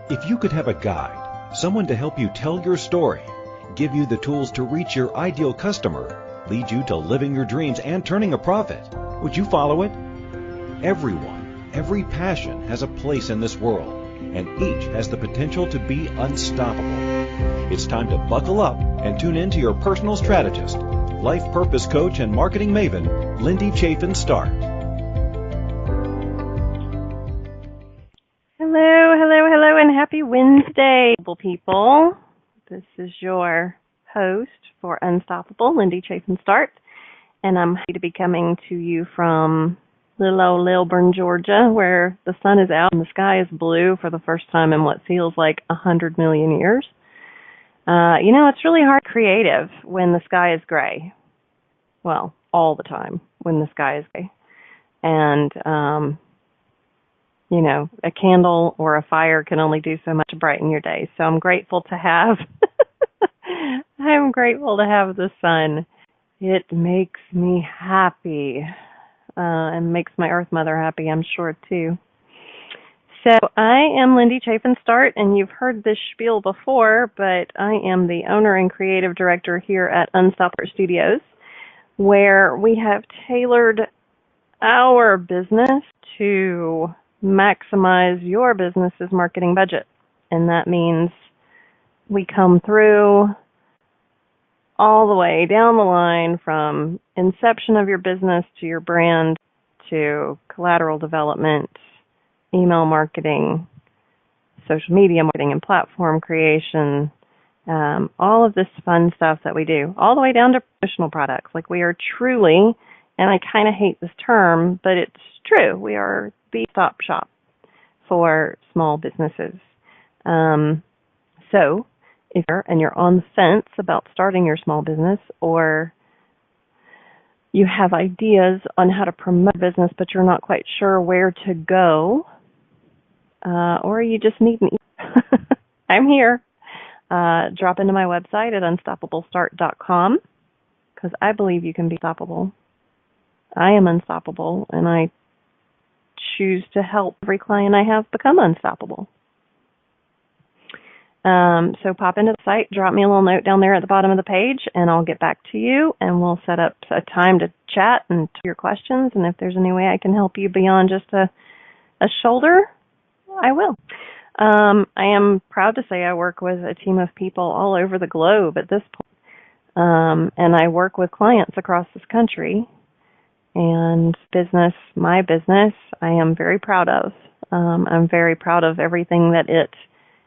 If you could have a guide, someone to help you tell your story, give you the tools to reach your ideal customer, lead you to living your dreams and turning a profit, would you follow it? Everyone, every passion has a place in this world, and each has the potential to be unstoppable. It's time to buckle up and tune in to your personal strategist, life purpose coach and marketing maven, Lindy Chaffin Start. Hello, and happy Wednesday, people. This is your host for Unstoppable, Lindy Chaffin Start, and I'm happy to be coming to you from little old Lilburn, Georgia, where the sun is out and the sky is blue for the first time in what feels like 100 million years. It's really hard to be creative when the sky is gray. Well, all the time when the sky is gray. And, a candle or a fire can only do so much to brighten your day. So I'm grateful to have, the sun. It makes me happy, and makes my Earth Mother happy, I'm sure, too. So I am Lindy Chaffin Start, and you've heard this spiel before, but I am the owner and creative director here at Unstoppable Studios, where we have tailored our business to maximize your business's marketing budget. And that means we come through all the way down the line from inception of your business to your brand to collateral development, email marketing, social media marketing, and platform creation, all of this fun stuff that we do, all the way down to promotional products. Like, we are truly, and I kind of hate this term, but it's true, we are the stop shop for small businesses. So if you're on the fence about starting your small business, or you have ideas on how to promote business but you're not quite sure where to go, or you just need me, I'm here. Drop into my website at unstoppablestart.com, because I believe you can be unstoppable. I am unstoppable, and I choose to help every client I have become unstoppable. So pop into the site, drop me a little note down there at the bottom of the page, and I'll get back to you, and we'll set up a time to chat and to your questions. And if there's any way I can help you beyond just a shoulder, I will. I am proud to say I work with a team of people all over the globe at this point, and I work with clients across this country. And my business, I am very proud of. I'm very proud of everything that it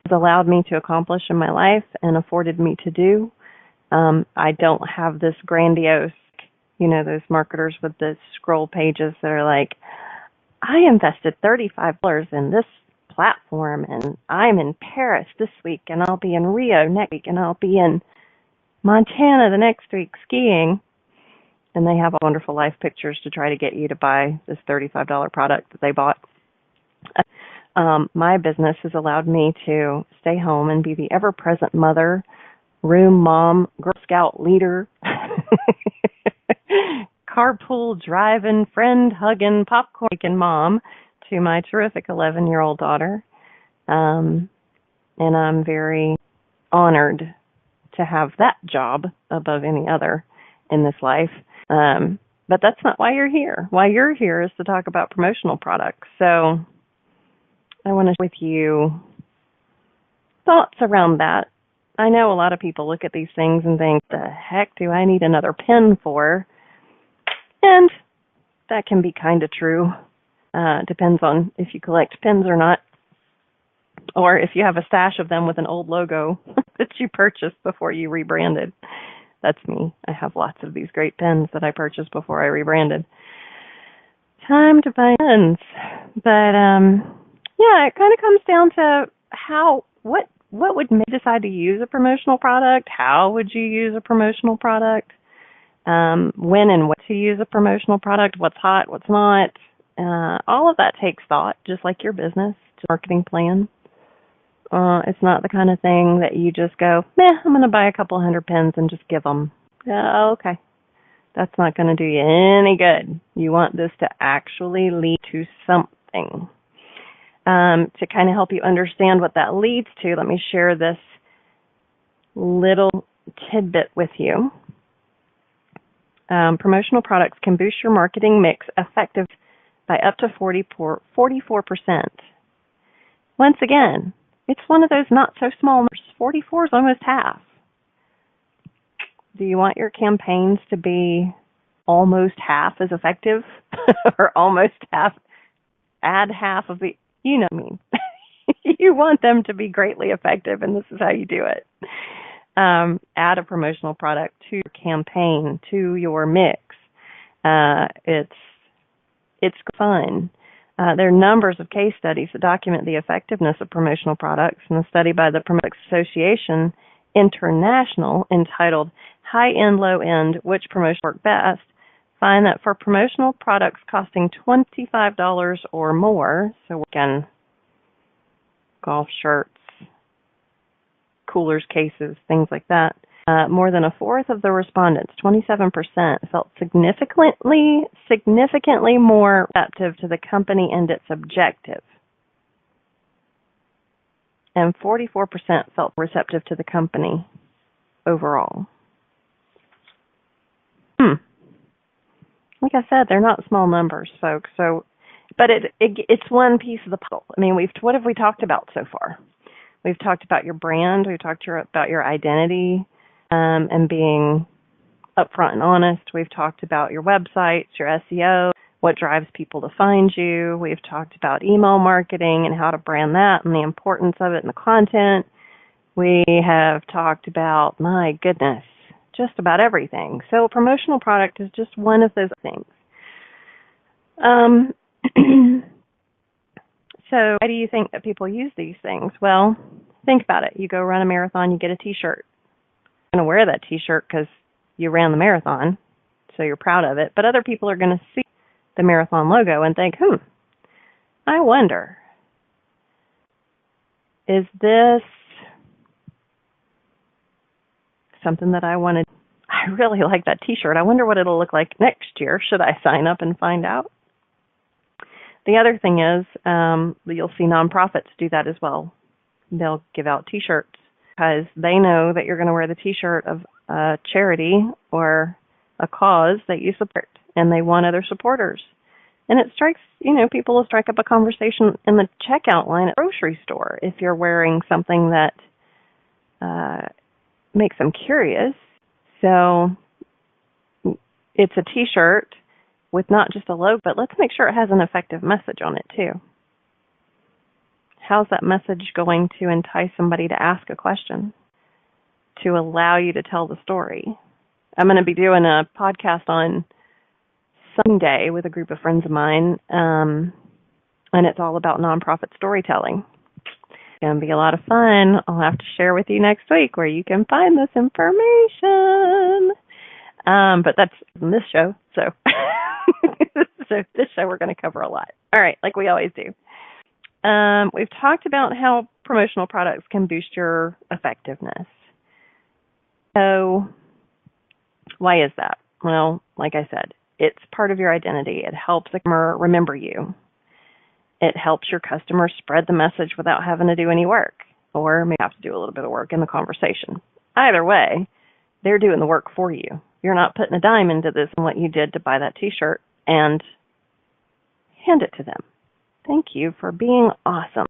has allowed me to accomplish in my life and afforded me to do. I don't have this grandiose, those marketers with the scroll pages that are like, I invested $35 in this platform, and I'm in Paris this week, and I'll be in Rio next week, and I'll be in Montana the next week skiing. And they have wonderful life pictures to try to get you to buy this $35 product that they bought. My business has allowed me to stay home and be the ever-present mother, room mom, Girl Scout leader, carpool driving, friend hugging, popcorn making mom to my terrific 11-year-old daughter. And I'm very honored to have that job above any other in this life. But that's not why you're here. Why you're here is to talk about promotional products. So I want to share with you thoughts around that. I know a lot of people look at these things and think, the heck do I need another pen for? And that can be kind of true. Depends on if you collect pens or not, or if you have a stash of them with an old logo that you purchased before you rebranded. That's me. I have lots of these great pens that I purchased before I rebranded. Time to buy pens. But, it kind of comes down to what would make you decide to use a promotional product? How would you use a promotional product? When and what to use a promotional product? What's hot? What's not? All of that takes thought, just like your business, marketing plan. It's not the kind of thing that you just go, I'm going to buy a couple 100 pens and just give them. Okay. That's not going to do you any good. You want this to actually lead to something. To kind of help you understand what that leads to, let me share this little tidbit with you. Promotional products can boost your marketing mix effective by up to 44%. Once again, it's one of those not so small numbers. 44 is almost half. Do you want your campaigns to be almost half as effective or almost half, add half of the, you know what I mean. You want them to be greatly effective, and this is how you do it. Add a promotional product to your campaign, to your mix. It's fun. There are numbers of case studies that document the effectiveness of promotional products, and a study by the Promotional Association International entitled High End, Low End, Which Promotions Work Best, find that for promotional products costing $25 or more, so again, golf shirts, coolers, cases, things like that, more than a fourth of the respondents, 27%, felt significantly more receptive to the company and its objective. And 44% felt receptive to the company overall. Like I said, they're not small numbers, folks. So, but it's one piece of the puzzle. I mean, what have we talked about so far? We've talked about your brand. We've talked about your identity and being upfront and honest. We've talked about your websites, your SEO, what drives people to find you. We've talked about email marketing and how to brand that and the importance of it and the content. We have talked about, my goodness, just about everything. So a promotional product is just one of those things. So why do you think that people use these things? Well, think about it. You go run a marathon, you get a T-shirt. You're going to wear that T-shirt because you ran the marathon, so you're proud of it. But other people are going to see the marathon logo and think, I wonder, is this something that I wanted? I really like that T-shirt. I wonder what it'll look like next year. Should I sign up and find out? The other thing is you'll see nonprofits do that as well. They'll give out T-shirts because they know that you're going to wear the T-shirt of a charity or a cause that you support, and they want other supporters. And it strikes, people will strike up a conversation in the checkout line at a grocery store if you're wearing something that makes them curious. So it's a T-shirt with not just a logo, but let's make sure it has an effective message on it too. How's that message going to entice somebody to ask a question, to allow you to tell the story? I'm going to be doing a podcast on Sunday with a group of friends of mine, and it's all about nonprofit storytelling. It's going to be a lot of fun. I'll have to share with you next week where you can find this information. But that's in this show, so so this show we're going to cover a lot. All right, like we always do. We've talked about how promotional products can boost your effectiveness. So why is that? Well, like I said, it's part of your identity. It helps the customer remember you. It helps your customers spread the message without having to do any work, or may have to do a little bit of work in the conversation. Either way, they're doing the work for you. You're not putting a dime into this and what you did to buy that T-shirt and hand it to them. Thank you for being awesome.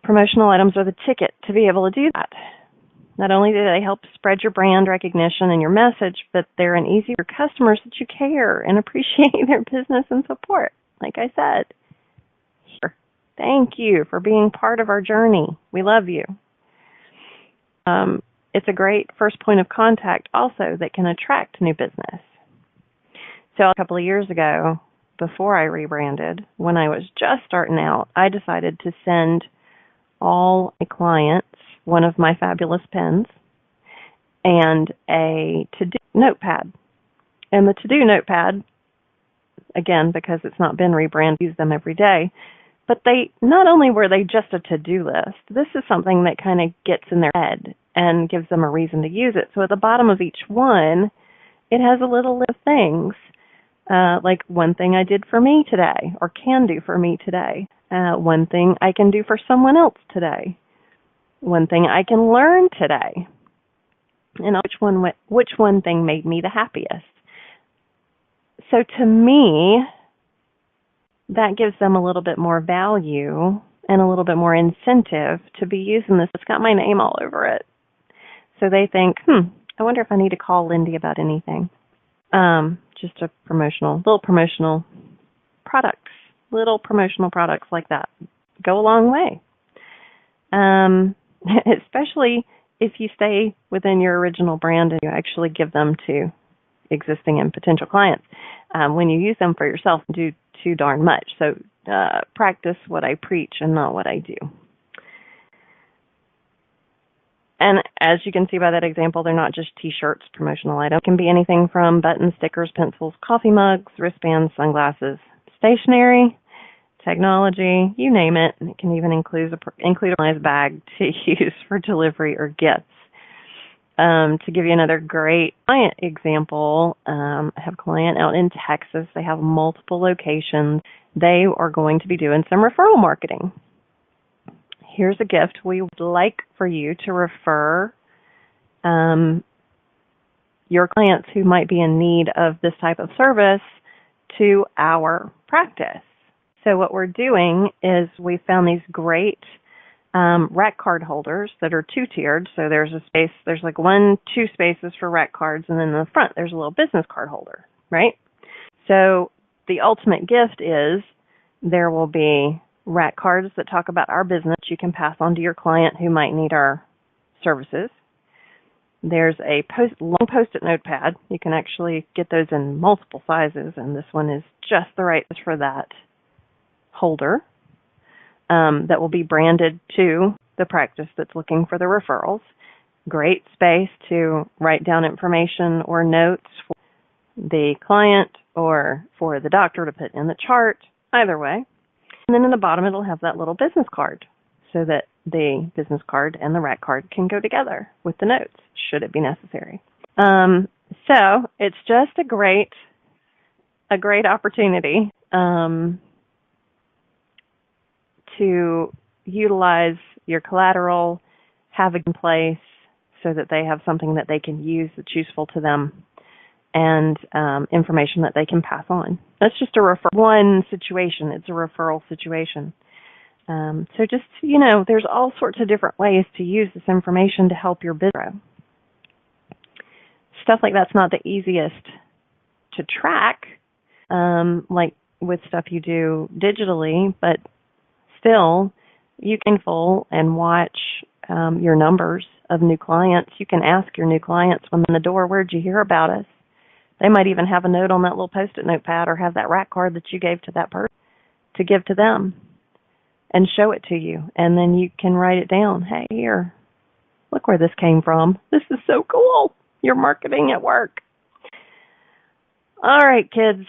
Promotional items are the ticket to be able to do that. Not only do they help spread your brand recognition and your message, but they're an easy for customers that you care and appreciate their business and support. Like I said, thank you for being part of our journey. We love you. It's a great first point of contact also that can attract new business. So a couple of years ago, before I rebranded, when I was just starting out, I decided to send all my clients one of my fabulous pens and a to-do notepad. And the to-do notepad, again, because it's not been rebranded, I use them every day, but they not only were they just a to-do list, this is something that kind of gets in their head and gives them a reason to use it. So at the bottom of each one, it has a little list of things Like one thing I did for me today or can do for me today. One thing I can do for someone else today. One thing I can learn today. And which one thing made me the happiest. So to me, that gives them a little bit more value and a little bit more incentive to be using this. It's got my name all over it. So they think, I wonder if I need to call Lindy about anything. Just little promotional products like that go a long way. Especially if you stay within your original brand and you actually give them to existing and potential clients. When you use them for yourself, do too darn much. So practice what I preach and not what I do. And as you can see by that example, they're not just T-shirts, promotional items. It can be anything from buttons, stickers, pencils, coffee mugs, wristbands, sunglasses, stationery, technology, you name it. And it can even include a personalized bag to use for delivery or gifts. To give you another great client example, I have a client out in Texas. They have multiple locations. They are going to be doing some referral marketing. Here's a gift. We would like for you to refer your clients who might be in need of this type of service to our practice. So what we're doing is we found these great rec card holders that are two-tiered. So there's a space, there's like 2 spaces for rec cards, and then in the front there's a little business card holder, right? So the ultimate gift is there will be rec cards that talk about our business you can pass on to your client who might need our services. There's a long Post-it notepad. You can actually get those in multiple sizes, and this one is just the right size for that holder. That will be branded to the practice that's looking for the referrals. Great space to write down information or notes for the client or for the doctor to put in the chart, either way. And then in the bottom, it'll have that little business card so that the business card and the rec card can go together with the notes, should it be necessary. So it's just a great opportunity to utilize your collateral, have it in place so that they have something that they can use that's useful to them, and information that they can pass on. That's just one situation. It's a referral situation. So just, there's all sorts of different ways to use this information to help your business grow. Stuff like that's not the easiest to track, like with stuff you do digitally, but still, you can full and watch your numbers of new clients. You can ask your new clients when they're in the door, where'd you hear about us? They might even have a note on that little Post-it notepad or have that rack card that you gave to that person to give to them and show it to you. And then you can write it down. Hey, here, look where this came from. This is so cool. You're marketing at work. All right, kids,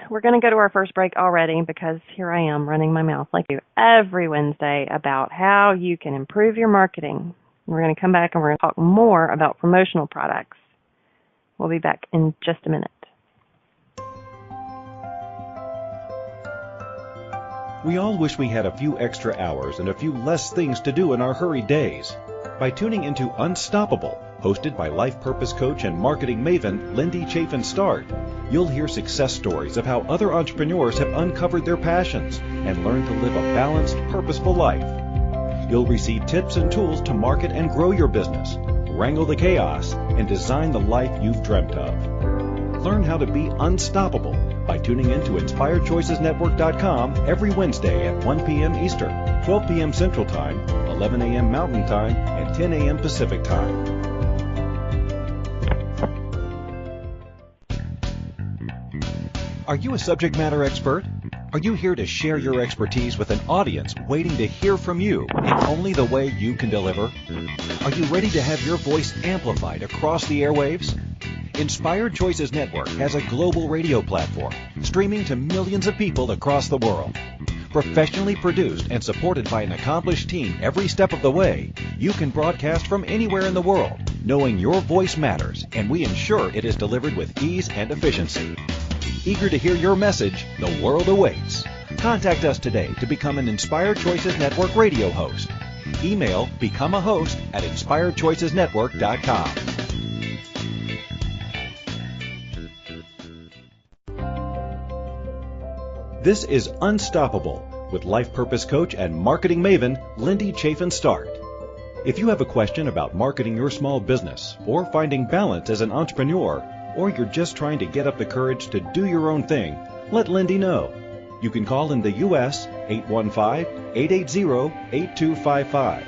we're going to go to our first break already because here I am running my mouth like you every Wednesday about how you can improve your marketing. We're going to come back and we're going to talk more about promotional products. We'll be back in just a minute. We all wish we had a few extra hours and a few less things to do in our hurried days. By tuning into Unstoppable, hosted by life purpose coach and marketing maven Lindy Chaffin Start, you'll hear success stories of how other entrepreneurs have uncovered their passions and learned to live a balanced, purposeful life. You'll receive tips and tools to market and grow your business, wrangle the chaos, and design the life you've dreamt of. Learn how to be unstoppable by tuning in to InspiredChoicesNetwork.com every Wednesday at 1 p.m. Eastern, 12 p.m. Central Time, 11 a.m. Mountain Time, and 10 a.m. Pacific Time. Are you a subject matter expert? Are you here to share your expertise with an audience waiting to hear from you in only the way you can deliver? Are you ready to have your voice amplified across the airwaves? Inspired Choices Network has a global radio platform streaming to millions of people across the world. Professionally produced and supported by an accomplished team every step of the way, you can broadcast from anywhere in the world, knowing your voice matters, and we ensure it is delivered with ease and efficiency. Eager to hear your message, the world awaits. Contact us today to become an Inspired Choices Network radio host. Email becomeahost@inspiredchoicesnetwork.com. This is Unstoppable with life purpose coach and marketing maven, Lindy Chaffin Start. If you have a question about marketing your small business or finding balance as an entrepreneur, or you're just trying to get up the courage to do your own thing, let Lindy know. You can call in the U.S. 815-880-8255,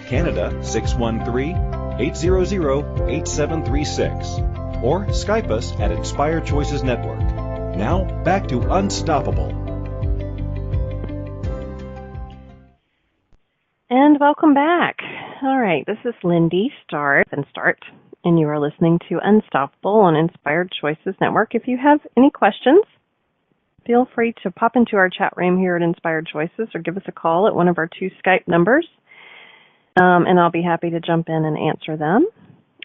Canada 613-800-8736, or Skype us at Inspired Choices Network. Now, back to Unstoppable. And welcome back. All right, this is Lindy Start, and you are listening to Unstoppable on Inspired Choices Network. If you have any questions, feel free to pop into our chat room here at Inspired Choices or give us a call at one of our 2 Skype numbers, and I'll be happy to jump in and answer them.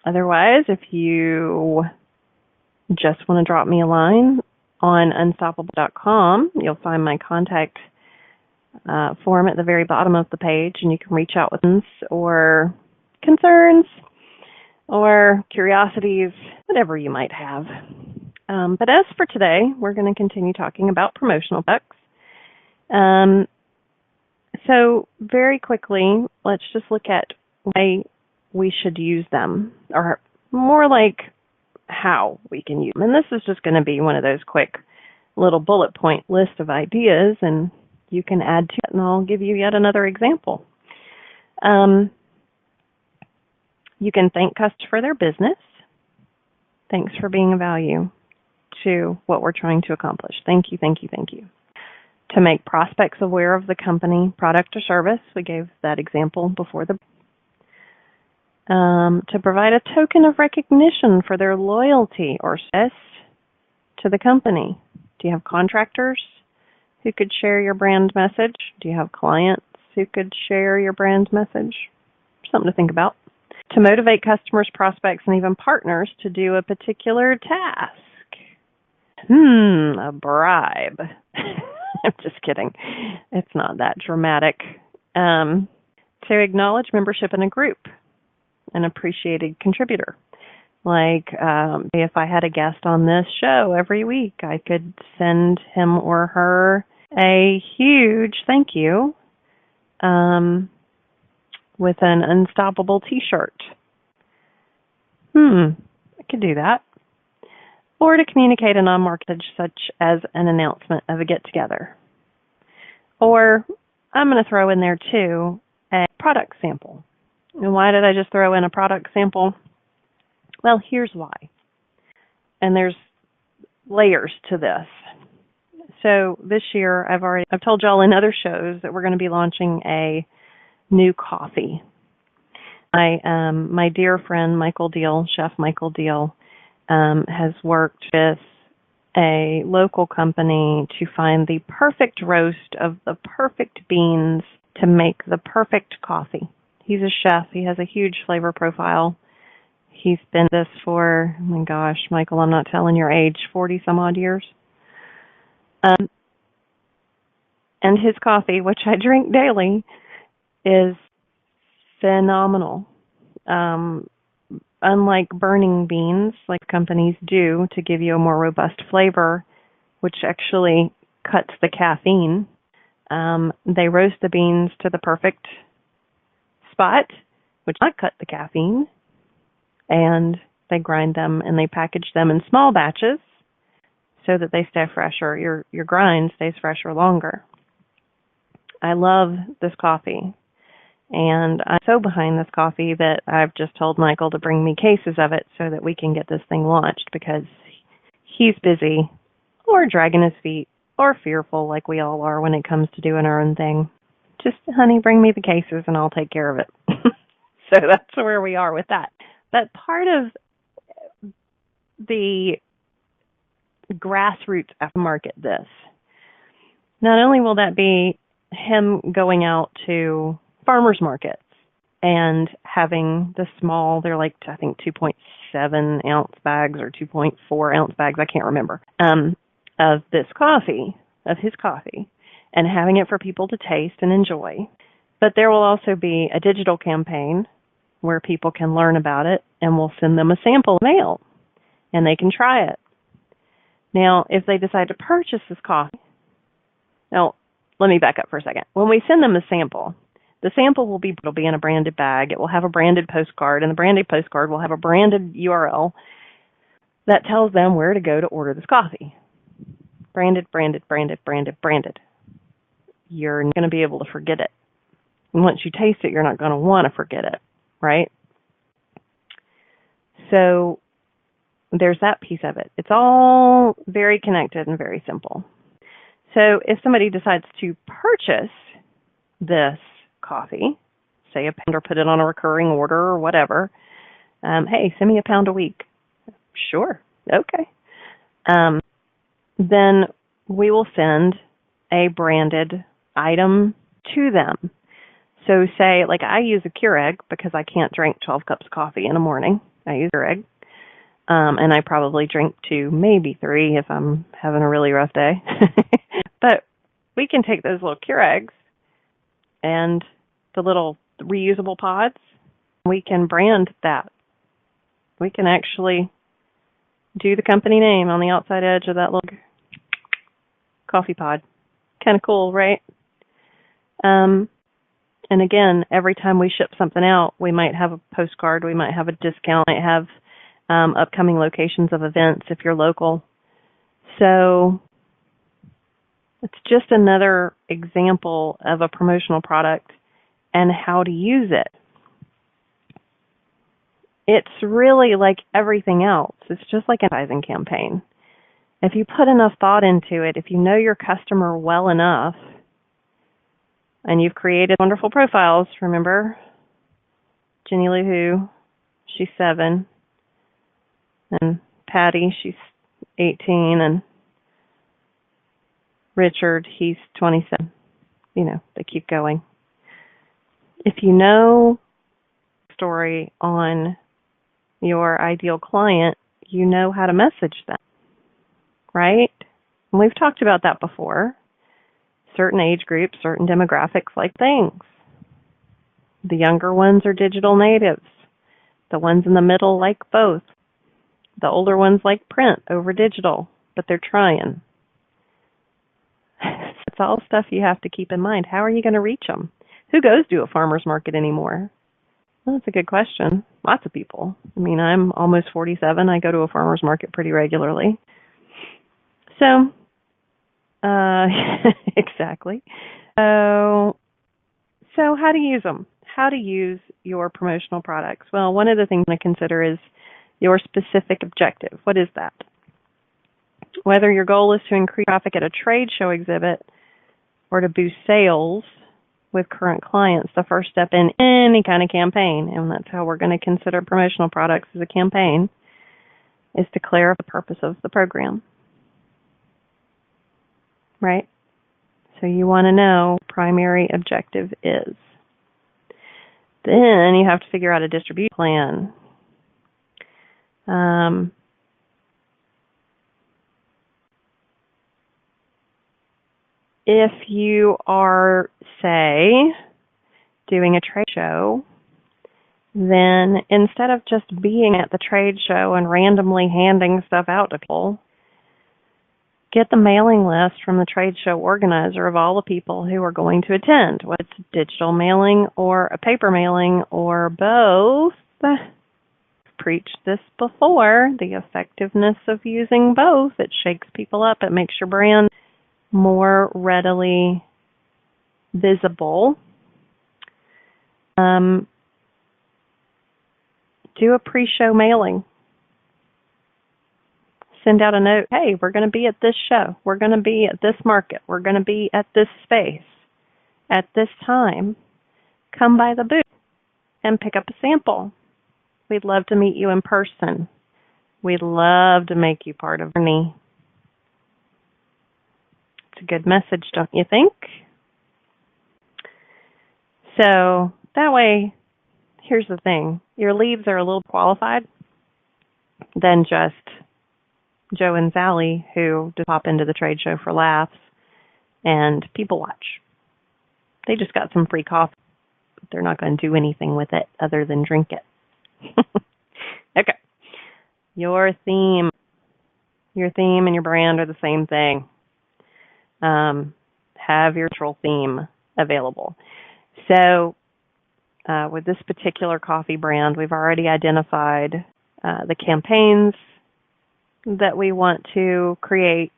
Otherwise, if you just want to drop me a line on unstoppable.com, you'll find my contact form at the very bottom of the page, and you can reach out with us or concerns or curiosities, whatever you might have. But as for today, we're going to continue talking about promotional books. So very quickly, let's just look at why we should use them, or more like how we can use them. And this is just going to be one of those quick little bullet point list of ideas, and you can add to it, and I'll give you yet another example. You can thank customers for their business. Thanks for being of value to what we're trying to accomplish. Thank you, thank you, thank you. To make prospects aware of the company, product, or service. We gave that example before. To provide a token of recognition for their loyalty or service to the company. Do you have contractors who could share your brand message? Do you have clients who could share your brand message? Something to think about. To motivate customers, prospects, and even partners to do a particular task. A bribe. I'm just kidding. It's not that dramatic. To acknowledge membership in a group, an appreciated contributor. Like if I had a guest on this show every week, I could send him or her a huge thank you with an Unstoppable t-shirt. I could do that. Or to communicate a non-marketed such as an announcement of a get-together. Or I'm going to throw in there too a product sample. And why did I just throw in a product sample? Well, here's why. And there's layers to this. So this year, I've told y'all in other shows that we're going to be launching a new coffee. My dear friend Michael Deal, Chef Michael Deal, has worked with a local company to find the perfect roast of the perfect beans to make the perfect coffee. He's a chef. He has a huge flavor profile. He's been this for, oh my gosh, Michael, I'm not telling your age, 40 some odd years. And his coffee, which I drink daily, is phenomenal. Unlike burning beans, like companies do to give you a more robust flavor, which actually cuts the caffeine, they roast the beans to the perfect spot, which not cut the caffeine, and they grind them and they package them in small batches so that they stay fresher. Your grind stays fresher longer. I love this coffee. And I'm so behind this coffee that I've just told Michael to bring me cases of it so that we can get this thing launched, because he's busy or dragging his feet or fearful like we all are when it comes to doing our own thing. Just, honey, bring me the cases and I'll take care of it. So that's where we are with that. But part of the grassroots market this, not only will that be him going out to farmers markets and having the small, they're like, I think 2.7 ounce bags or 2.4 ounce bags, I can't remember, of this coffee, of his coffee, and having it for people to taste and enjoy. But there will also be a digital campaign where people can learn about it, and we'll send them a sample mail, and they can try it. Now, if they decide to purchase this coffee, now, let me back up for a second. When we send them the sample will be, it'll be in a branded bag. It will have a branded postcard, and the branded postcard will have a branded URL that tells them where to go to order this coffee. Branded, branded, branded, branded, branded. You're not going to be able to forget it. And once you taste it, you're not going to want to forget it, right? So there's that piece of it. It's all very connected and very simple. So if somebody decides to purchase this coffee, say a pound or put it on a recurring order or whatever, hey, send me a pound a week. Sure. Okay. Then we will send a branded item to them. So say, like I use a Keurig because I can't drink 12 cups of coffee in a morning. I use a Keurig. And I probably drink 2, maybe 3 if I'm having a really rough day. But we can take those little Keurigs and the little reusable pods, we can brand that. We can actually do the company name on the outside edge of that little coffee pod. Kind of cool, right? And again, every time we ship something out, we might have a postcard, we might have a discount, might have upcoming locations of events if you're local. So it's just another example of a promotional product and how to use it. It's really like everything else. It's just like an advertising campaign. If you put enough thought into it, if you know your customer well enough, and you've created wonderful profiles, remember? Jenny Lou Who, she's 7. And Patty, she's 18. And Richard, he's 27. You know, they keep going. If you know the story on your ideal client, you know how to message them, right? And we've talked about that before. Certain age groups, certain demographics like things. The younger ones are digital natives. The ones in the middle like both. The older ones like print over digital, but they're trying. It's all stuff you have to keep in mind. How are you going to reach them? Who goes to a farmer's market anymore? Well, that's a good question. Lots of people. I mean, I'm almost 47. I go to a farmer's market pretty regularly. So, exactly. So how to use them? How to use your promotional products? Well, one of the things to consider is your specific objective. What is that? Whether your goal is to increase traffic at a trade show exhibit or to boost sales with current clients, the first step in any kind of campaign, and that's how we're going to consider promotional products as a campaign, is to clarify the purpose of the program. Right? So you want to know what primary objective is. Then you have to figure out a distribution plan. If you are, say, doing a trade show, then instead of just being at the trade show and randomly handing stuff out to people, get the mailing list from the trade show organizer of all the people who are going to attend, whether it's digital mailing or a paper mailing or both. Preached this before, the effectiveness of using both. It shakes people up. It makes your brand more readily visible. Do a pre-show mailing. Send out a note, hey, we're going to be at this show. We're going to be at this market. We're going to be at this space at this time. Come by the booth and pick up a sample. We'd love to meet you in person. We'd love to make you part of our journey. It's a good message, don't you think? So that way, here's the thing. Your leads are a little qualified than just Joe and Sally who just pop into the trade show for laughs and people watch. They just got some free coffee. They're not going to do anything with it other than drink it. Okay. Your theme and your brand are the same thing. Have your natural theme available. So with this particular coffee brand, we've already identified the campaigns that we want to create.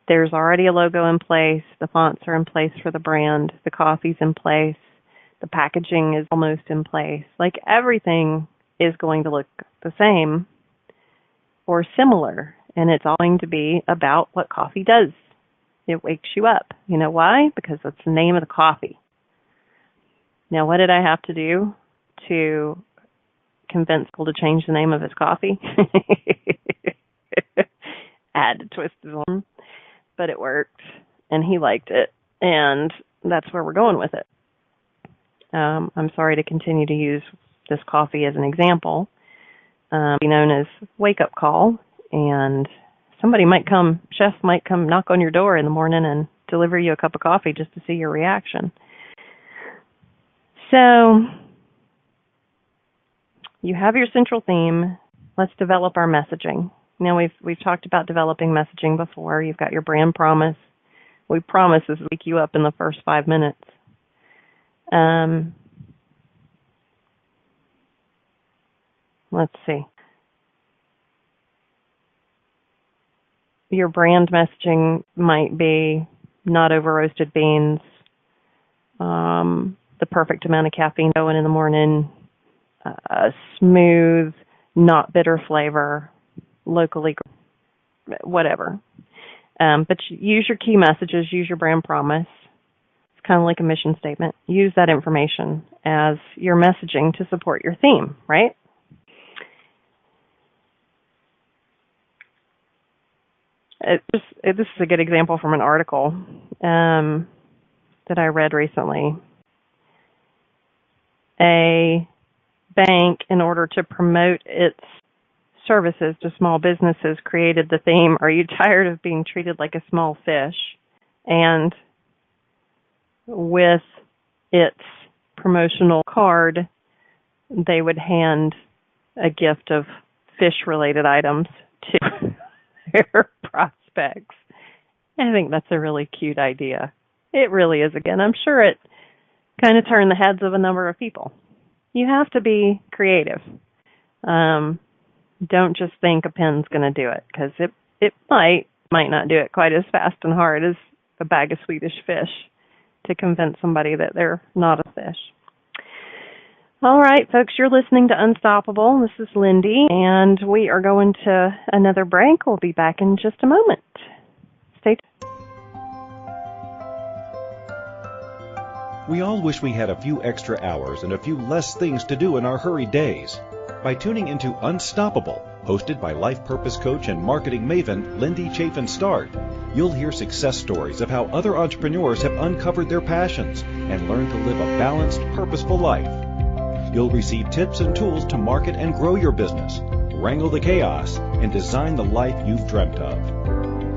There's already a logo in place. The fonts are in place for the brand. The coffee's in place. The packaging is almost in place. Like everything is going to look the same or similar, and it's all going to be about what coffee does. It wakes you up. You know why? Because that's the name of the coffee. Now, what did I have to do to convince people to change the name of his coffee? I had to twist his arm, but it worked, and he liked it, and that's where we're going with it. I'm sorry to continue to use this coffee as an example. Be known as Wake Up Call, and chef might come knock on your door in the morning and deliver you a cup of coffee just to see your reaction. So you have your central theme. Let's develop our messaging. Now we've talked about developing messaging before. You've got your brand promise. We promise this will wake you up in the first 5 minutes. Let's see. Your brand messaging might be not over roasted beans, the perfect amount of caffeine going in the morning, smooth, not bitter flavor, locally, whatever. But use your key messages, use your brand promise. It's kind of like a mission statement. Use that information as your messaging to support your theme, right? This is a good example from an article that I read recently. A bank, in order to promote its services to small businesses, created the theme, "Are you tired of being treated like a small fish?" And with its promotional card, they would hand a gift of fish-related items to their prospects. I think that's a really cute idea. It really is. Again, I'm sure it kind of turned the heads of a number of people. You have to be creative. Don't just think a pen's going to do it, because it might not do it quite as fast and hard as a bag of Swedish fish to convince somebody that they're not a fish. All right, folks, you're listening to Unstoppable. This is Lindy, and we are going to another break. We'll be back in just a moment. Stay tuned. We all wish we had a few extra hours and a few less things to do in our hurried days. By tuning into Unstoppable, hosted by life purpose coach and marketing maven Lindy Chaffin Start, you'll hear success stories of how other entrepreneurs have uncovered their passions and learned to live a balanced, purposeful life. You'll receive tips and tools to market and grow your business, wrangle the chaos, and design the life you've dreamt of.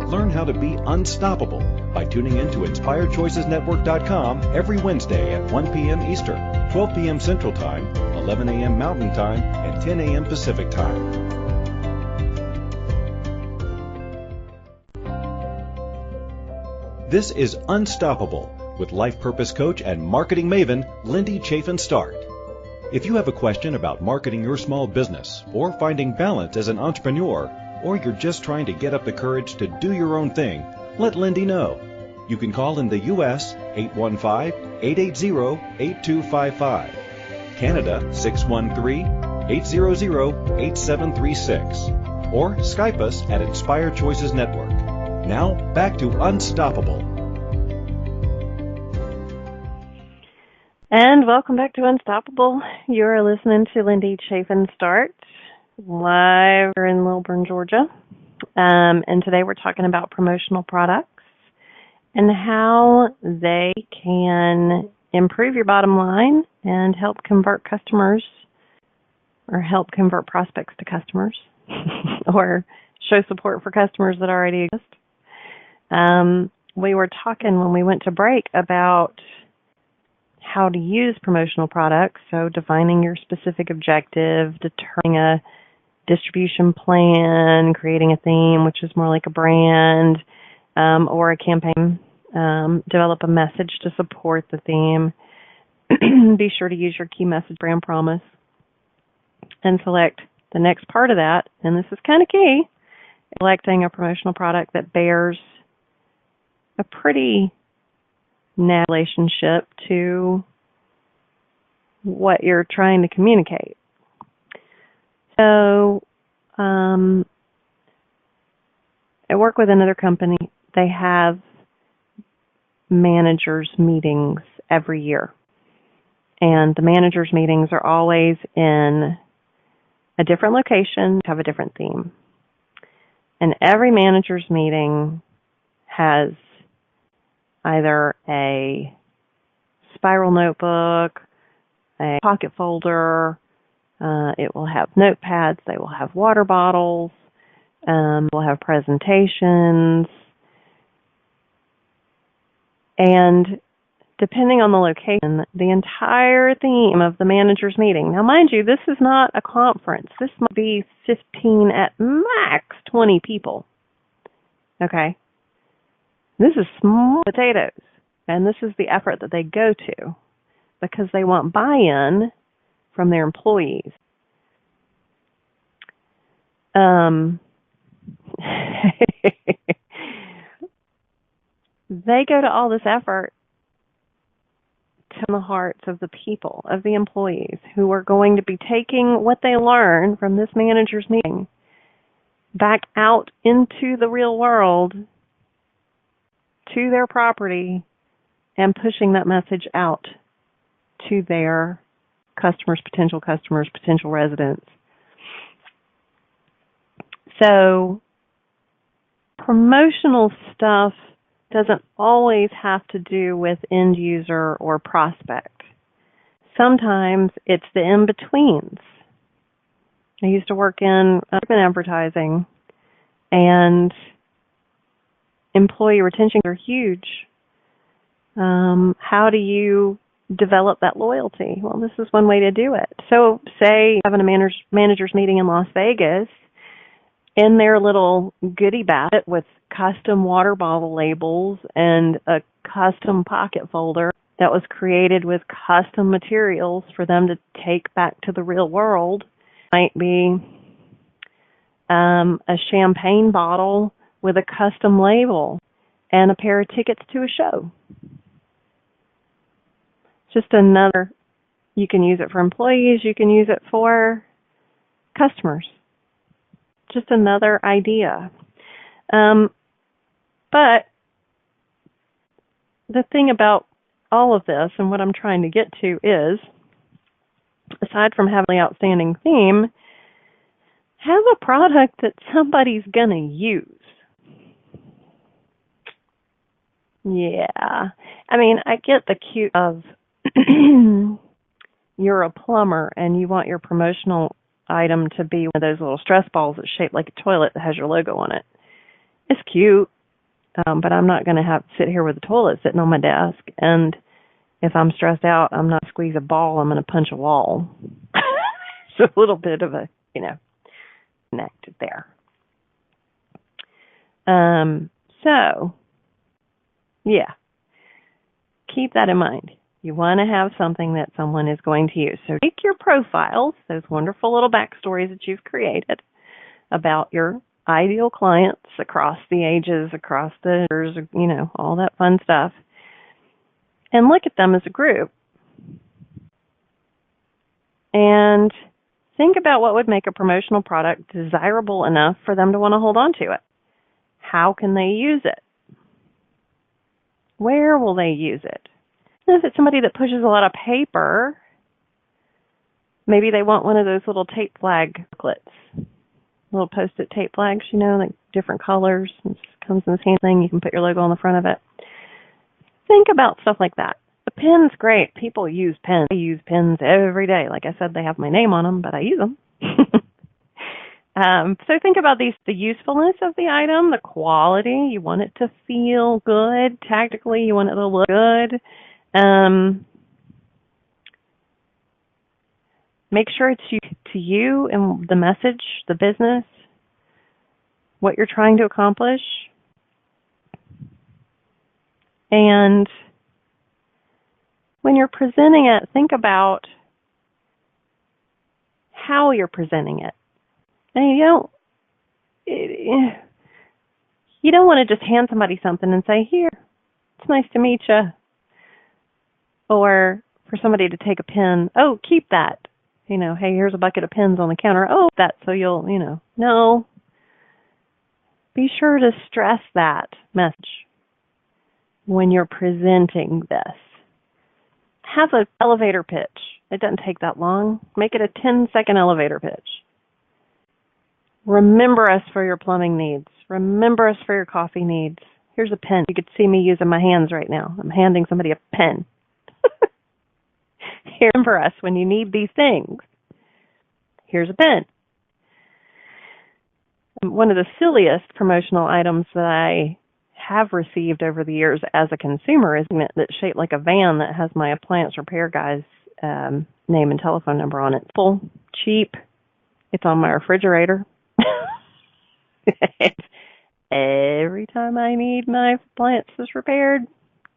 Learn how to be unstoppable by tuning in to InspiredChoicesNetwork.com every Wednesday at 1 p.m. Eastern, 12 p.m. Central Time, 11 a.m. Mountain Time, and 10 a.m. Pacific Time. This is Unstoppable with life purpose coach and marketing maven Lindy Chaffin Start. If you have a question about marketing your small business, or finding balance as an entrepreneur, or you're just trying to get up the courage to do your own thing, let Lindy know. You can call in the U.S. 815-880-8255, Canada 613-800-8736, or Skype us at Inspired Choices Network. Now, back to Unstoppable. And welcome back to Unstoppable. You're listening to Lindy Chaffin Start, live in Lilburn, Georgia. And today we're talking about promotional products and how they can improve your bottom line and help convert customers, or help convert prospects to customers, or show support for customers that already exist. We were talking when we went to break about how to use promotional products, so defining your specific objective, determining a distribution plan, creating a theme, which is more like a brand, or a campaign, develop a message to support the theme. Be sure to use your key message, brand promise, and select the next part of that, and this is kind of key, selecting a promotional product that bears a pretty natural relationship to what you're trying to communicate. So I work with another company. They have managers meetings every year. And the managers meetings are always in a different location, have a different theme. And every managers meeting has either a spiral notebook, a pocket folder, it will have notepads, they will have water bottles, we'll have presentations, and depending on the location, the entire theme of the manager's meeting. Now, mind you, this is not a conference. This might be 15 at max 20 people. Okay? This is small potatoes, and this is the effort that they go to because they want buy-in from their employees. They go to all this effort to the hearts of the people, of the employees who are going to be taking what they learn from this manager's meeting back out into the real world, to their property, and pushing that message out to their customers, potential residents. So promotional stuff doesn't always have to do with end user or prospect. Sometimes it's the in-betweens. I used to work in urban advertising, and employee retention are huge. How do you develop that loyalty? Well, this is one way to do it. So say having a managers meeting in Las Vegas, in their little goodie basket with custom water bottle labels and a custom pocket folder that was created with custom materials for them to take back to the real world might be a champagne bottle with a custom label and a pair of tickets to a show. Just another, you can use it for employees, you can use it for customers. Just another idea. But the thing about all of this and what I'm trying to get to is, aside from having an outstanding theme, have a product that somebody's going to use. Yeah. I mean, I get the cue of you're a plumber and you want your promotional item to be one of those little stress balls that's shaped like a toilet that has your logo on it. It's cute, but I'm not going to have to sit here with a toilet sitting on my desk, and if I'm stressed out, I'm not going to squeeze a ball, I'm going to punch a wall. It's a little bit of a, connected there. So, yeah, keep that in mind. You want to have something that someone is going to use. So take your profiles, those wonderful little backstories that you've created about your ideal clients across the ages, across the years, all that fun stuff, and look at them as a group. And think about what would make a promotional product desirable enough for them to want to hold on to it. How can they use it? Where will they use it? And if it's somebody that pushes a lot of paper, maybe they want one of those little tape flag booklets, little post-it tape flags, like different colors. It comes in the same thing. You can put your logo on the front of it. Think about stuff like that. The pen's great. People use pens. I use pens every day. Like I said, they have my name on them, but I use them. So think about the usefulness of the item, the quality. You want it to feel good. Tactically, you want it to look good. Make sure it's to you and the message, the business, what you're trying to accomplish. And when you're presenting it, think about how you're presenting it. And you don't want to just hand somebody something and say, "Here, it's nice to meet you." Or for somebody to take a pen, "Oh, keep that." "Hey, here's a bucket of pens on the counter. Oh, that so you'll, No. Be sure to stress that message when you're presenting this. Have an elevator pitch. It doesn't take that long. Make it a 10-second elevator pitch. Remember us for your plumbing needs. Remember us for your coffee needs. Here's a pen. You could see me using my hands right now. I'm handing somebody a pen. Remember us when you need these things. Here's a pen. One of the silliest promotional items that I have received over the years as a consumer is that's shaped like a van that has my appliance repair guy's name and telephone number on it. Full, cheap. It's on my refrigerator. Every time I need my appliances repaired,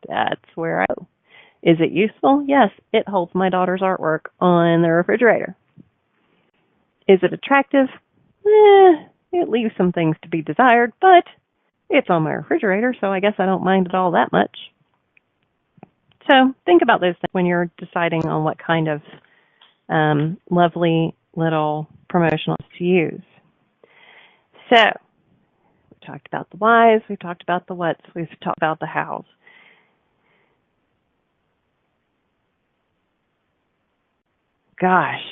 that's where I go. Is it useful? Yes, it holds my daughter's artwork on the refrigerator. Is it attractive? It leaves some things to be desired, but it's on my refrigerator, so I guess I don't mind it all that much. So think about those things when you're deciding on what kind of lovely little promotionals to use. So we talked about the whys, we've talked about the whats, we've talked about the hows. Gosh,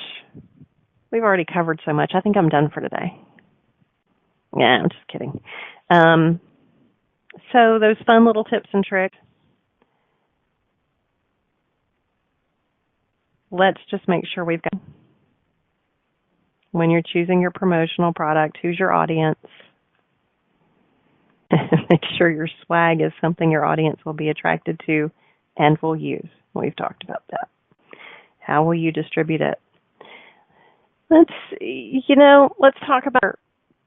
we've already covered so much. I think I'm done for today. Yeah, I'm just kidding. So those fun little tips and tricks. Let's just make sure we've got, when you're choosing your promotional product, who's your audience? Make sure your swag is something your audience will be attracted to and will use. We've talked about that. How will you distribute it? Let's talk about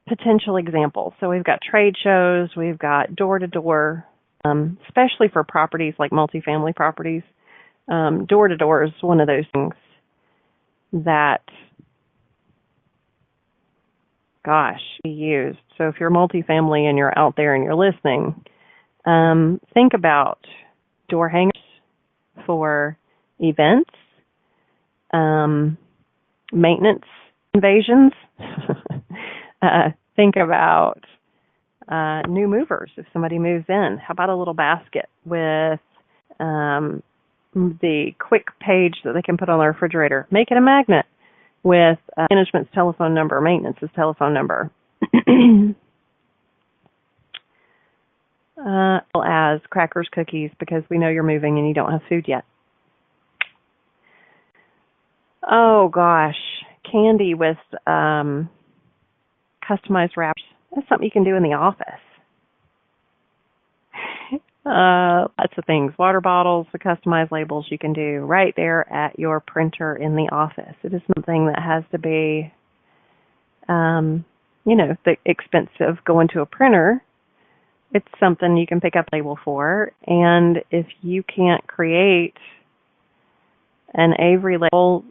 potential examples. So we've got trade shows, we've got door-to-door, especially for properties like multifamily properties. Door-to-door is one of those things that, be used. So if you're multifamily and you're out there and you're listening, think about door hangers for events, maintenance invasions. Think about new movers. If somebody moves in, how about a little basket with the quick page that they can put on their refrigerator? Make it a magnet with management's telephone number, maintenance's telephone number. As crackers, cookies, because we know you're moving and you don't have food yet. Oh gosh, candy with customized wraps. That's something you can do in the office. Lots of things. Water bottles, the customized labels you can do right there at your printer in the office. It is something that has to be, the expense of going to a printer. It's something you can pick up a label for. And if you can't create an Avery label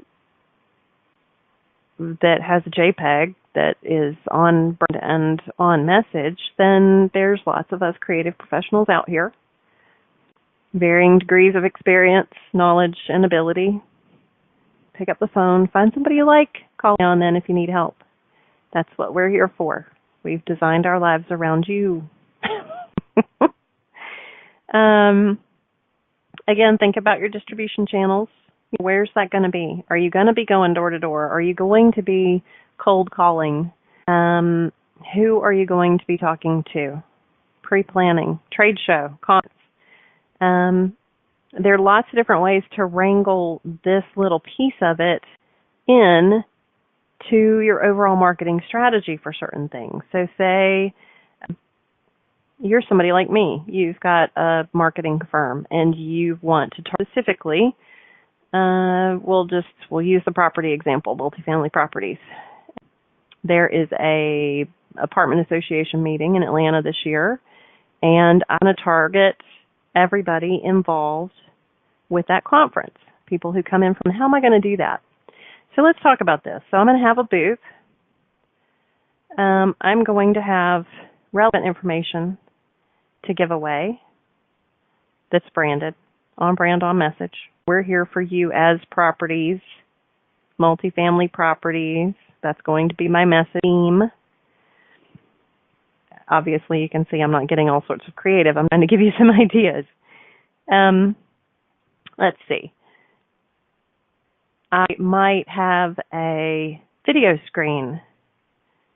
that has a JPEG that is on brand and on message, then there's lots of us creative professionals out here, varying degrees of experience, knowledge, and ability. Pick up the phone, find somebody you like, call now and then if you need help. That's what we're here for. We've designed our lives around you. Again, think about your distribution channels. Where's that going to be? Are you going to be going door to door? Are you going to be cold calling? Who are you going to be talking to? Pre-planning, trade show, conference. There are lots of different ways to wrangle this little piece of it in to your overall marketing strategy for certain things. So say you're somebody like me. You've got a marketing firm and you want to target specifically, we'll use the property example, multifamily properties. There is a apartment association meeting in Atlanta this year, and I'm going to target everybody involved with that conference, people who come in from, how am I going to do that? So let's talk about this. So I'm going to have a booth. I'm going to have relevant information to give away that's branded, on brand, on message. We're here for you as properties, multifamily properties. That's going to be my message theme. Obviously, you can see I'm not getting all sorts of creative. I'm going to give you some ideas. Let's see. I might have a video screen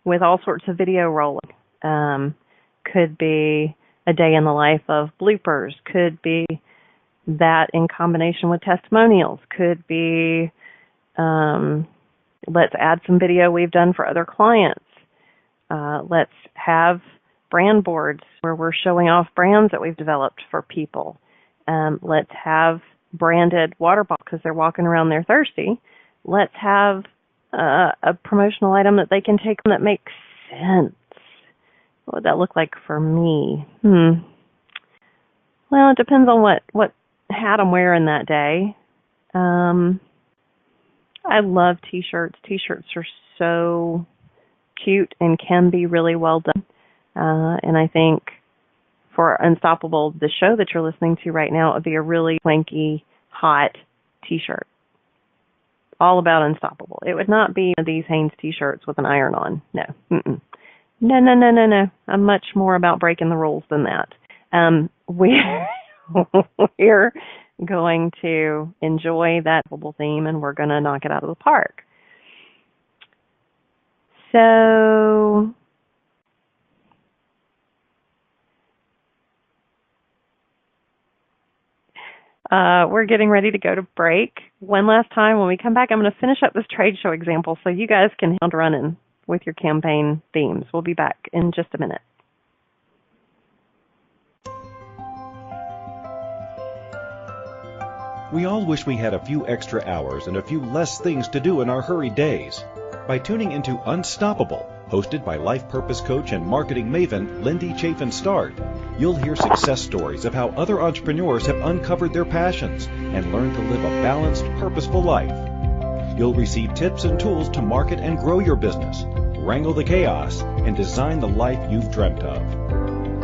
with all sorts of video rolling. Could be a day in the life of bloopers. Could be that in combination with testimonials. Could be, let's add some video we've done for other clients. Let's have brand boards where we're showing off brands that we've developed for people. Let's have branded water bottles because they're walking around, they're thirsty. Let's have a promotional item that they can take that makes sense. What would that look like for me? Well, it depends on what hat I'm wearing that day. I love T-shirts. T-shirts are so cute and can be really well done. And I think for Unstoppable, the show that you're listening to right now, it would be a really swanky, hot T-shirt. All about Unstoppable. It would not be one of these Hanes T-shirts with an iron on. No. No. I'm much more about breaking the rules than that. We're going to enjoy that theme, and we're going to knock it out of the park. So we're getting ready to go to break. One last time, when we come back, I'm going to finish up this trade show example so you guys can hand running with your campaign themes. We'll be back in just a minute. We all wish we had a few extra hours and a few less things to do in our hurried days. By tuning into Unstoppable, hosted by life purpose coach and marketing maven Lindy Chaffin Start, you'll hear success stories of how other entrepreneurs have uncovered their passions and learned to live a balanced, purposeful life. You'll receive tips and tools to market and grow your business, wrangle the chaos, and design the life you've dreamt of.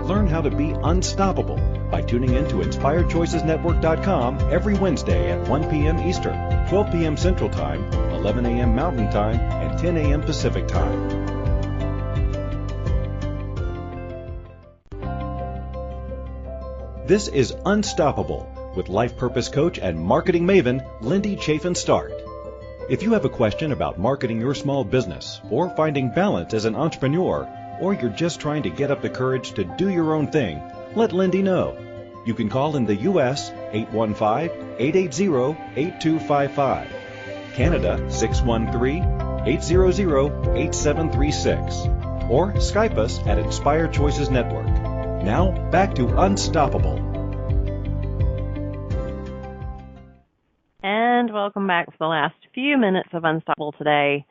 Learn how to be unstoppable by tuning in to InspiredChoicesNetwork.com every Wednesday at 1 p.m. Eastern, 12 p.m. Central Time, 11 a.m. Mountain Time, and 10 a.m. Pacific Time. This is Unstoppable with life purpose coach and marketing maven Lindy Chaffin Start. If you have a question about marketing your small business or finding balance as an entrepreneur, or you're just trying to get up the courage to do your own thing, let Lindy know. You can call in the U.S. 815-880-8255, Canada 613-800-8736, or Skype us at Inspired Choices Network. Now, back to Unstoppable. And welcome back for the last few minutes of Unstoppable today.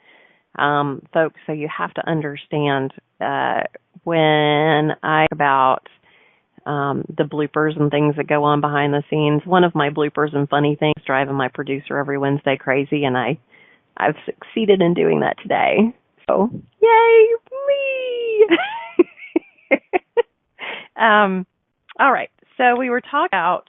Folks, so you have to understand when I talk about the bloopers and things that go on behind the scenes, one of my bloopers and funny things driving my producer every Wednesday crazy, and I've succeeded in doing that today. So, yay, me! All right, so we were talking about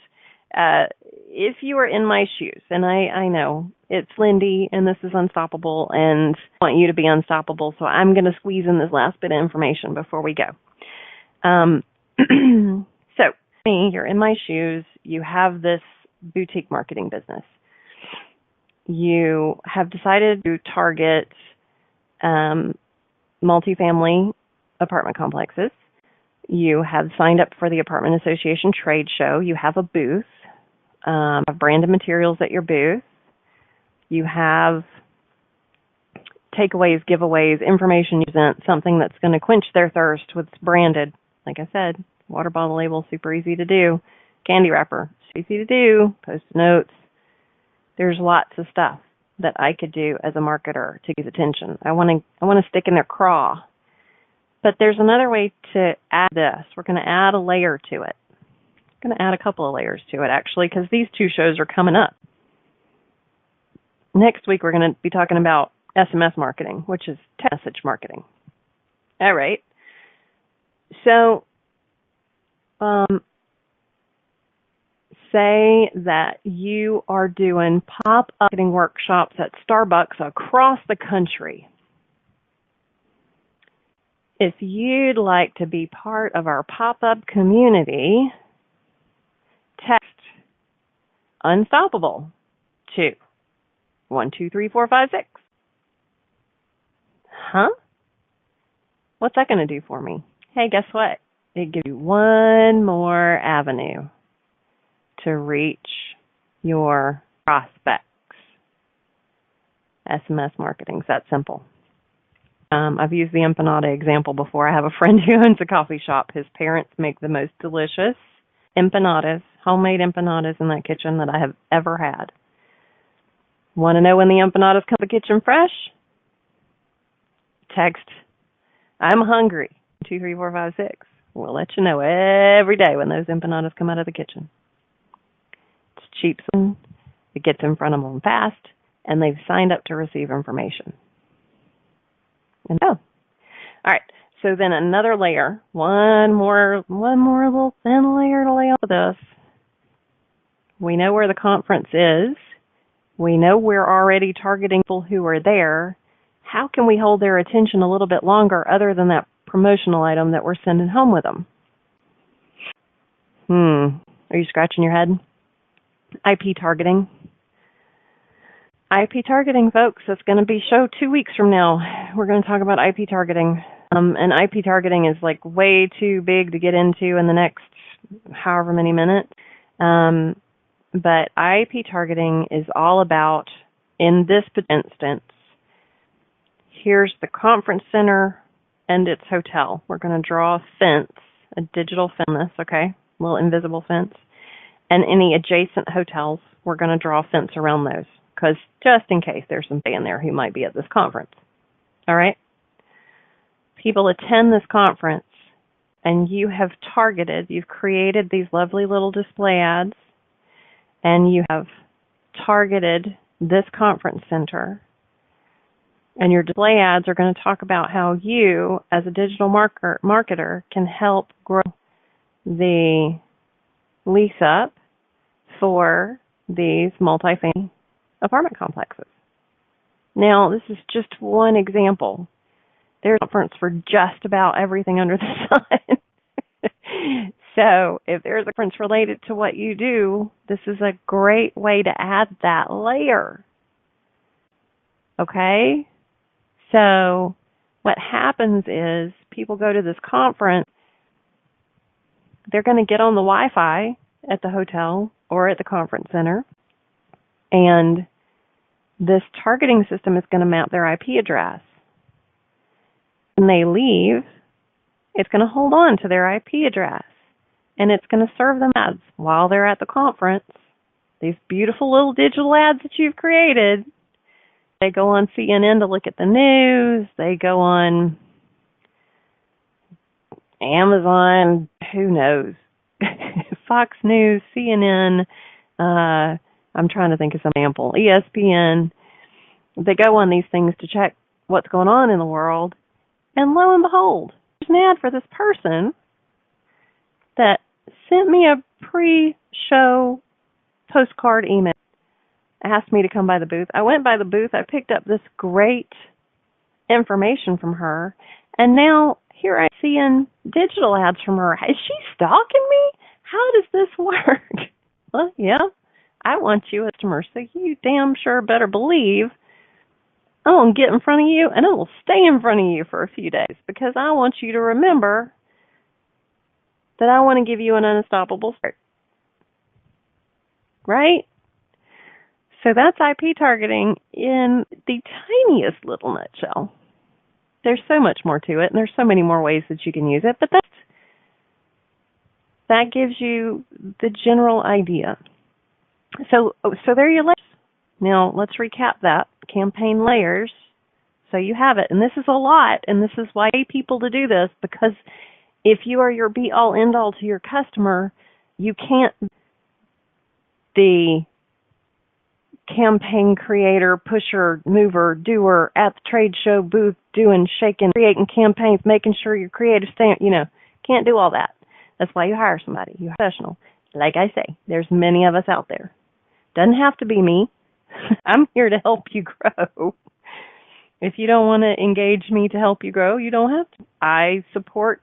if you were in my shoes, and I know it's Lindy, and this is Unstoppable, and I want you to be unstoppable, so I'm going to squeeze in this last bit of information before we go. So, me, you're in my shoes, you have this boutique marketing business. You have decided to target multifamily apartment complexes. You have signed up for the Apartment Association trade show. You have a booth, have branded materials at your booth. You have takeaways, giveaways, information you present, something that's going to quench their thirst with branded. Like I said, water bottle label, super easy to do. Candy wrapper, easy to do. Post-it notes. There's lots of stuff that I could do as a marketer to get attention. I want to stick in their craw. But there's another way to add this. We're going to add a layer to it. I'm going to add a couple of layers to it, actually, because these two shows are coming up. Next week, we're going to be talking about SMS marketing, which is text message marketing. All right. So, say that you are doing pop-up marketing workshops at Starbucks across the country. If you'd like to be part of our pop-up community, text Unstoppable to 123456. Huh? What's that going to do for me? Hey, guess what? It gives you one more avenue to reach your prospects. SMS marketing is that simple. I've used the empanada example before. I have a friend who owns a coffee shop. His parents make the most delicious empanadas, homemade empanadas in that kitchen that I have ever had. Want to know when the empanadas come to the kitchen fresh? Text, I'm hungry, 23456. We'll let you know every day when those empanadas come out of the kitchen. It's cheap, it gets in front of them fast, and they've signed up to receive information. And all right. So then another layer, one more little thin layer to lay on this. We know where the conference is. We know we're already targeting people who are there. How can we hold their attention a little bit longer other than that promotional item that we're sending home with them? Are you scratching your head? IP targeting. IP targeting, folks, it's going to be show 2 weeks from now. We're going to talk about IP targeting. And IP targeting is like way too big to get into in the next however many minutes. But IP targeting is all about, in this instance, here's the conference center and its hotel. We're going to draw a fence, a digital fence, okay, a little invisible fence. And any adjacent hotels, we're going to draw a fence around those, because just in case there's somebody in there who might be at this conference. All right? People attend this conference, and you have you've created these lovely little display ads, and you have targeted this conference center. And your display ads are going to talk about how you, as a digital marketer, can help grow the lease up for these multifamily apartment complexes. Now, this is just one example. There's a conference for just about everything under the sun. So if there's a conference related to what you do, this is a great way to add that layer. Okay? So what happens is people go to this conference, they're going to get on the Wi-Fi at the hotel or at the conference center, and this targeting system is going to map their IP address. When they leave, it's going to hold on to their IP address, and it's going to serve them ads while they're at the conference. These beautiful little digital ads that you've created. They go on CNN to look at the news. They go on Amazon, who knows, Fox News, CNN, I'm trying to think of some example, ESPN. They go on these things to check what's going on in the world, and lo and behold, there's an ad for this person that sent me a pre-show postcard email, asked me to come by the booth. I went by the booth, I picked up this great information from her, and now here I'm seeing digital ads from her. Is she stalking me? How does this work? Well, yeah, I want you a customer, so you damn sure better believe I'm going to get in front of you, and I will stay in front of you for a few days, because I want you to remember that I want to give you an unstoppable start. Right? So that's IP targeting in the tiniest little nutshell. There's so much more to it, and there's so many more ways that you can use it, but that gives you the general idea. So there you go. Now let's recap that. Campaign layers. So you have it, and this is a lot, and this is why I pay people to do this, because if you are your be-all, end-all to your customer, you can't be the campaign creator, pusher, mover, doer at the trade show booth, doing, shaking, creating campaigns, making sure your creative stand, can't do all that. That's why you hire somebody. You're a professional. Like I say, there's many of us out there. Doesn't have to be me. I'm here to help you grow. If you don't want to engage me to help you grow, you don't have to. I support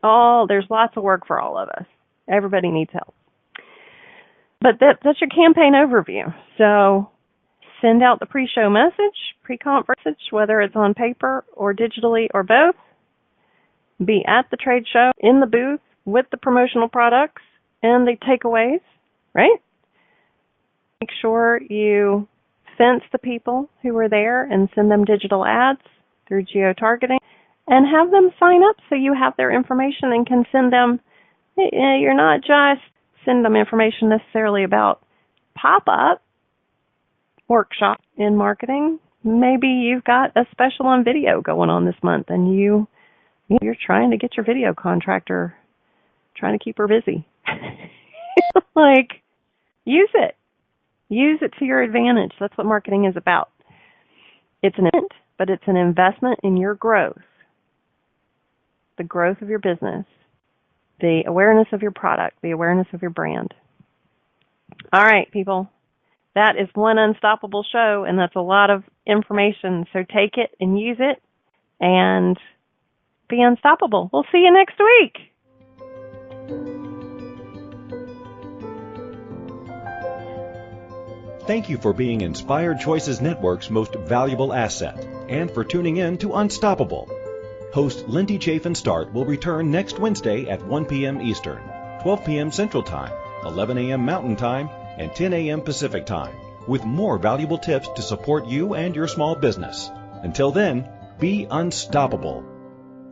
there's lots of work for all of us. Everybody needs help. But that's your campaign overview. So send out the pre-show message, pre-conference message, whether it's on paper or digitally or both. Be at the trade show, in the booth, with the promotional products and the takeaways, right? Make sure you fence the people who are there and send them digital ads through geo-targeting and have them sign up so you have their information and can send them. You're not just send them information necessarily about pop-up workshop in marketing. Maybe you've got a special on video going on this month and you're trying to get your video contractor, trying to keep her busy. Use it. Use it to your advantage. That's what marketing is about. It's an event, but it's an investment in your growth, the growth of your business, the awareness of your product, the awareness of your brand. All right, people. That is one unstoppable show, and that's a lot of information. So take it and use it and be unstoppable. We'll see you next week. Thank you for being Inspired Choices Network's most valuable asset and for tuning in to Unstoppable. Host Lindy Chaffin Start will return next Wednesday at 1 p.m. Eastern, 12 p.m. Central Time, 11 a.m. Mountain Time, and 10 a.m. Pacific Time with more valuable tips to support you and your small business. Until then, be unstoppable.